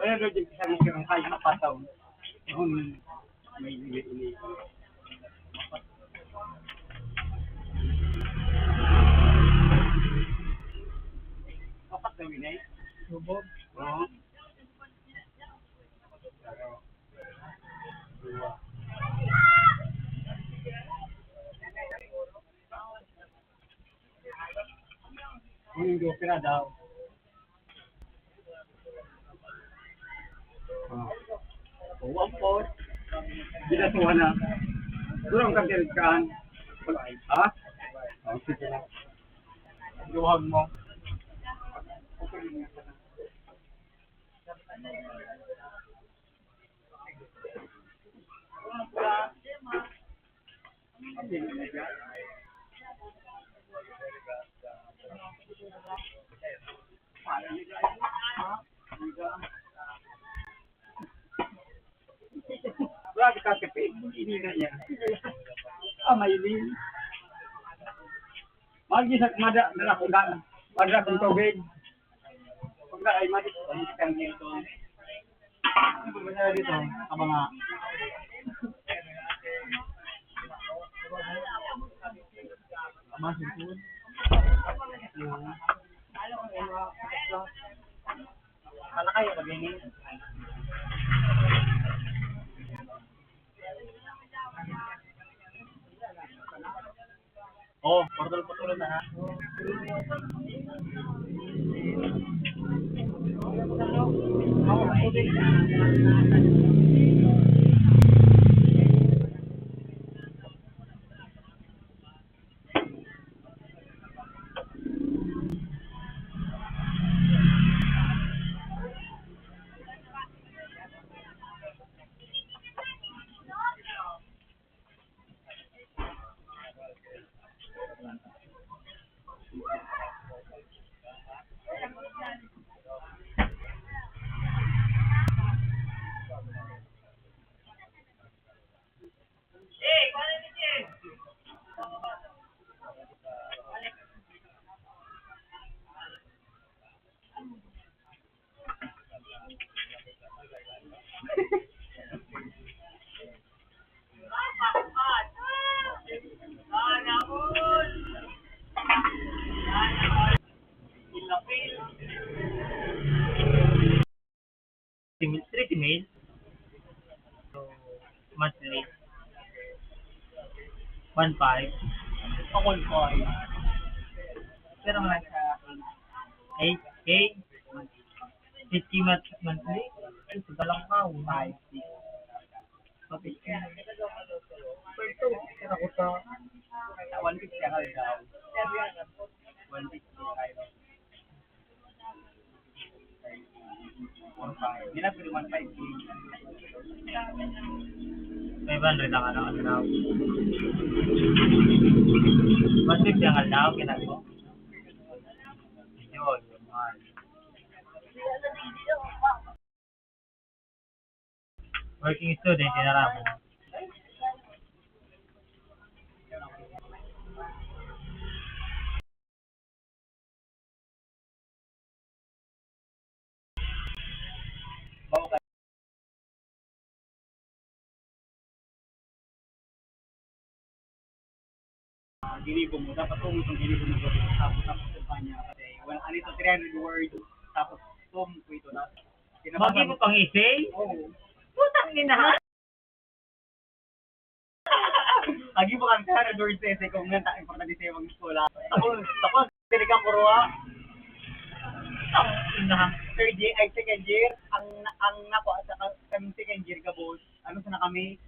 Kaya doon yung isang sirang kaya napataw. Noon may ini. Kapat na winay. Subog. Oo. Yung opera daw. Uwang po. Binatuhan na. Durang kapirikaan. Ha? Oh, sige lang. Luhag mo. Grabe ka tipid. Hindi na yan. Ah, may lin. Mag-isat mada na ako dan. Pagka kong tubig. Pagka ay madit. Pagka kang dito. Pagka dito. Aba nga. Aba sipun. Kala kayo magiging. Oh, putol-putol na ha. Street email. So, monthly. 1.5. Ako 1.5. Pero mga sa 8K. 50 monthly. Ay, sugalang ka. 5. Kapit ka. Per 2. Kaya ako sa 150 ka daw. 150 kayo. 1.5. Hindi na pero 1.5. 500 ang alaw. 150 ang alaw, ginagawa. Yun, mahal. Working student, tinara mo. Dili ko mo dapat kung itong dili ko mo tapos kumpanya kasi wala ano ito 300 words tapos ko ito na magi mo pang essay oo putang ina agi mo kang 300 words essay kung nga ta importante sa mga eskwela ako dili ka kuruha na third year ay second year ang nako sa kami second year ka boss ano sa na kami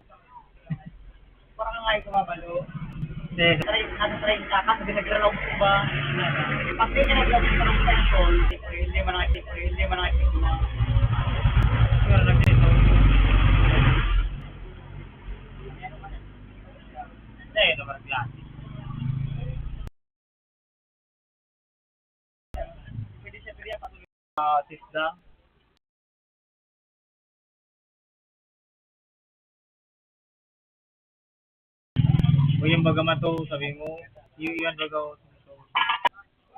parang nga ay kumabalo. Try ka kasi naglalaw ko ba? Pag di ka naglalaw ko ng pension, hindi man nakikita mo. Pero nagdito. Hindi, naman klase. Pwede siya pwede patuloy. Tisda. O yung baga mato, sabi mo, yun baga o.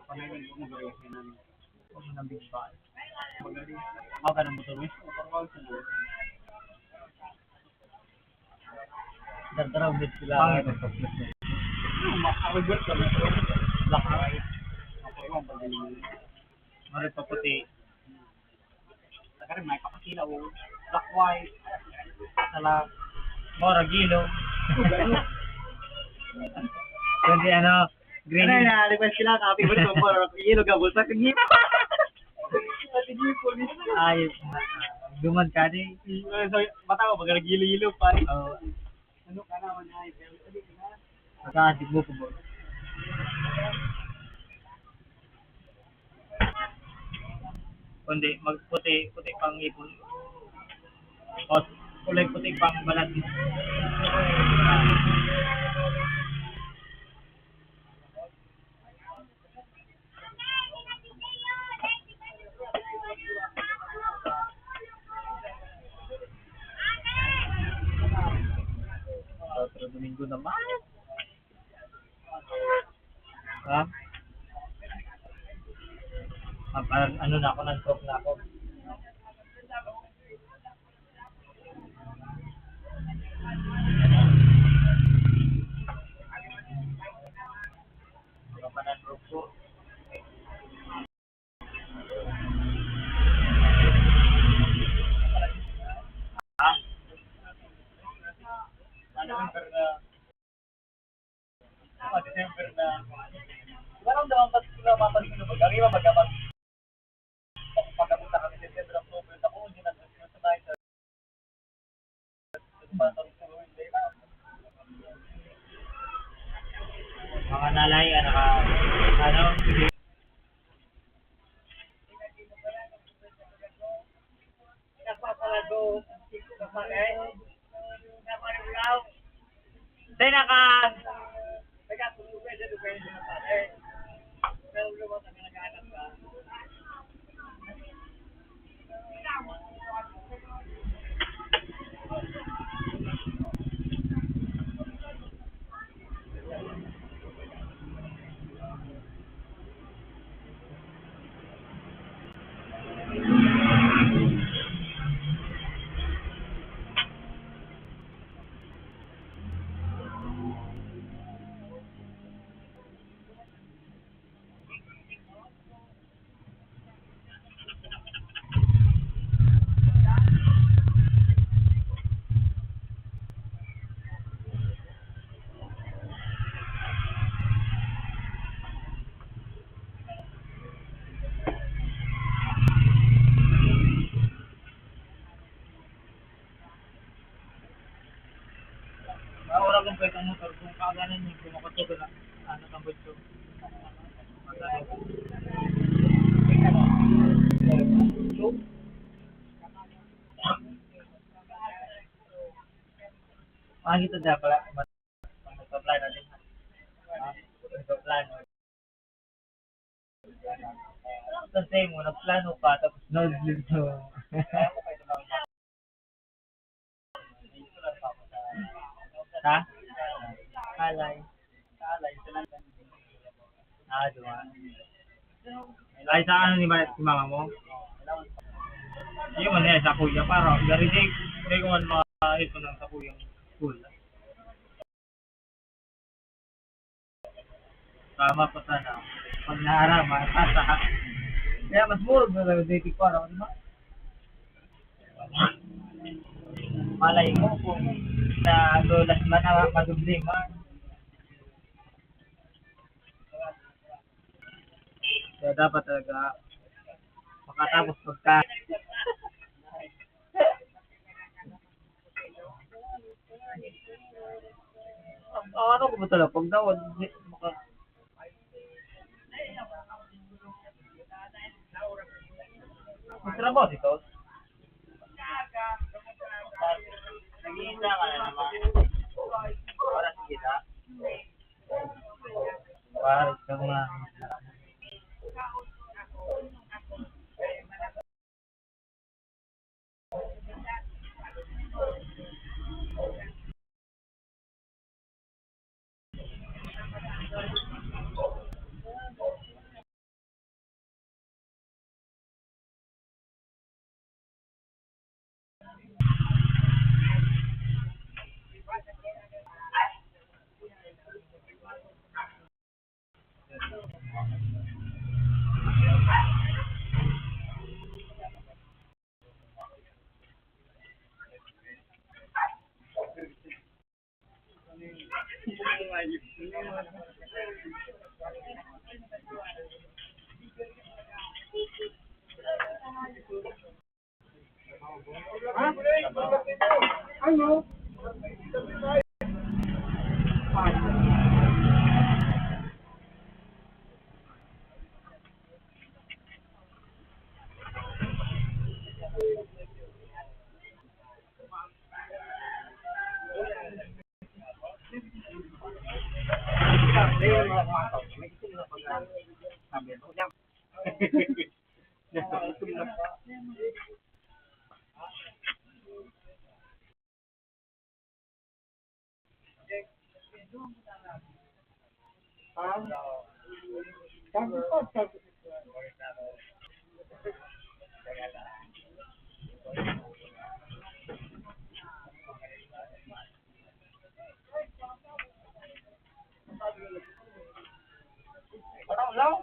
Panayin mo magawa ka namin. Huwag mo nang big ball. Magaling. Ako ka ng motor mo. Parang sa mo. Dardaraw din sila. Ako good ka. Black and white. Ako yung pagaling. Marit pa puti. Saka rin may pakasilaw. Black white. Sala. Mora gilo. Kundi ano, green. Ano na, request sila, copy mo ito for yellow gabos. Sa kagip. Ayos na. Dumad ka din. So, bata ko, pag nag-yelo-yelo pa. Ano ka naman ay, pero sabi ko na. Magkakasig mo po po. Kundi, magputi, puti pang ipon. O, kulay puti pang balat mo. Linggo naman. Ha? Ano na ako, nag-drop na ako. Ano pa nag-drop ko? Ha? December na. December na. Parang daman pa sila mapalit na mag. Ang iba magkabag. Pagkapunta kami December, October, ako hindi nag-drop sa bahay. Mga nalay, ano, napapalago, kapalay, napalilaw, day nagkatulugay sa lugar sa kapalay, pero lumang na nag-aanap ka. Wala kong pwedeng motor kung kaganan yung kumakatugo na ano kang budyo. Makikita dyan pala. Mag-apply natin. Mag-apply. Kasi mo, nagplano ka, tapos nag-dito. Ha? Alay. Diba? Ay, sa ano ni mama mo? Yung ano yan, sa kuya. Para, gari di ko man makahit ko ng sa kuyang school. Tama pa sana. Pag naarama, tasa. Kaya mas murag na lang dating ko, ano, di ba? Malay mo kung na dulas man na madubli man. Kaya dapat talaga makatapos pagka. Ano ko ba talaga? Pag daw, maka... Magtrabaho dito? Nag-iisa ka na naman. Para sa kita. Para sa mga... Ano? Ha? Sabi ko, sabi. Parang lang.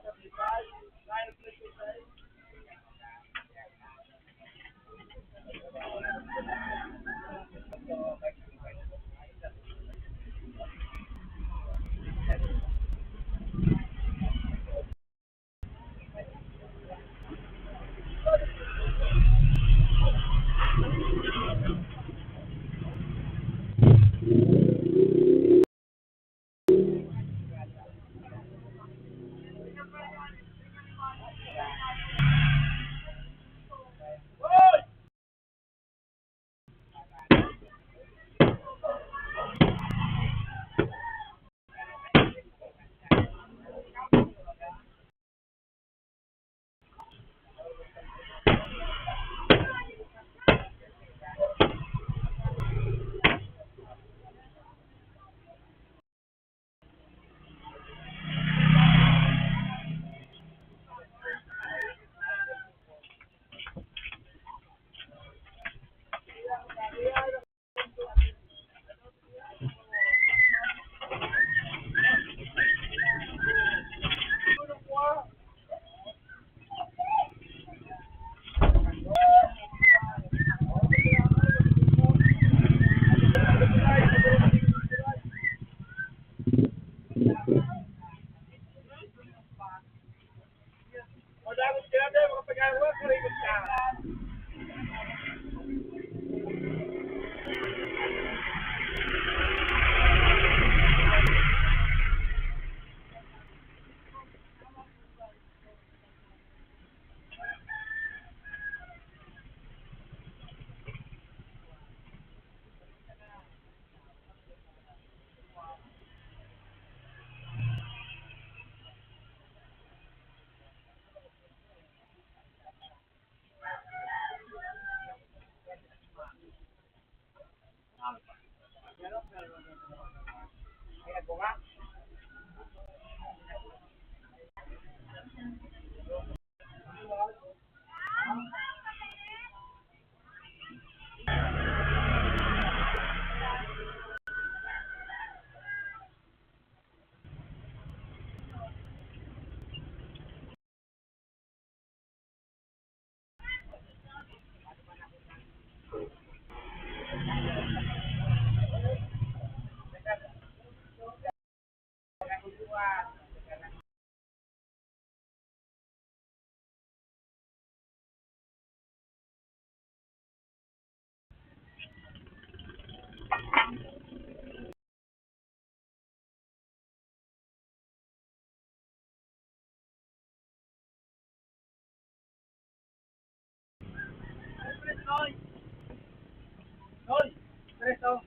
Hoy! Preso!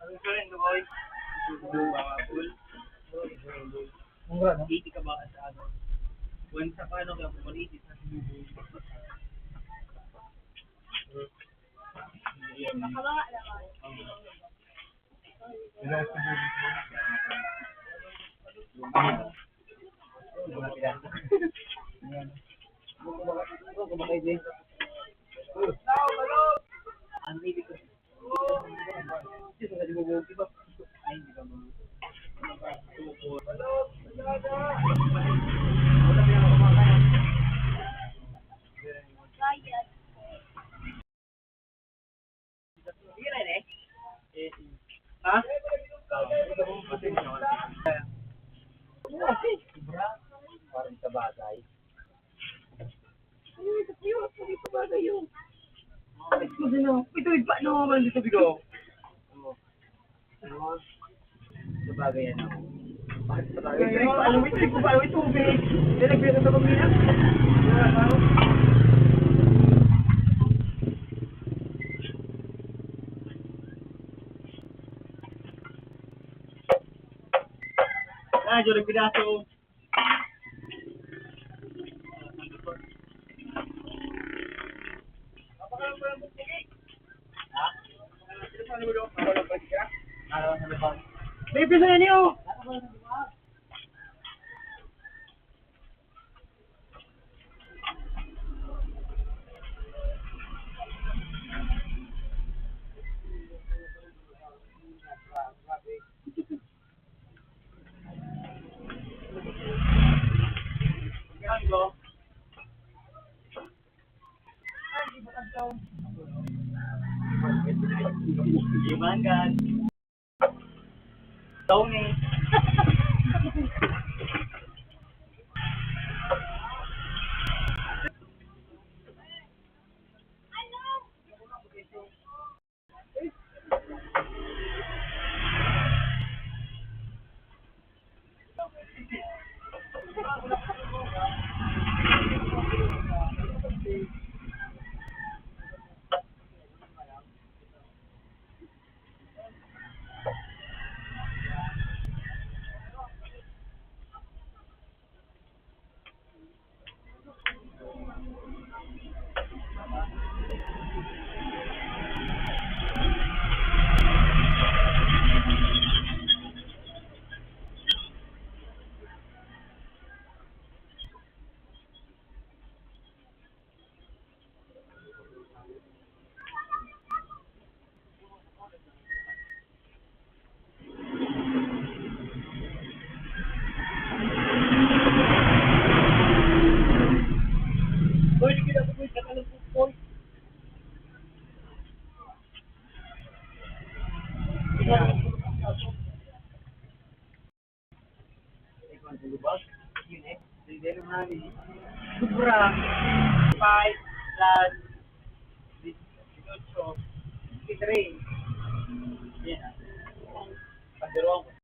Ano ko rin, boy? Bawapul. Mura, no? 80 ka ba sa ano? Once sa paano ka, 180 sa sinubo. Ayan. Kumakay din. Ang ibig ko. Dito na di mo ba? Ay, hindi ka mo. Sige rin eh. Ha? Parang sa bagay. Ito, paano naman dito bigo? Sa bagay yan ako. Bakit sa bagay? Alam mo, ito ba? Ito, tubig. Hindi, nagpira sa pamilya. Ah, Jorang Pidaso. May pisa yan yun! Limangan. Tony. Boy, di kita boy, nakalang po boy. Sobra. 5 plus 18. 53. Yan. Pagdurong.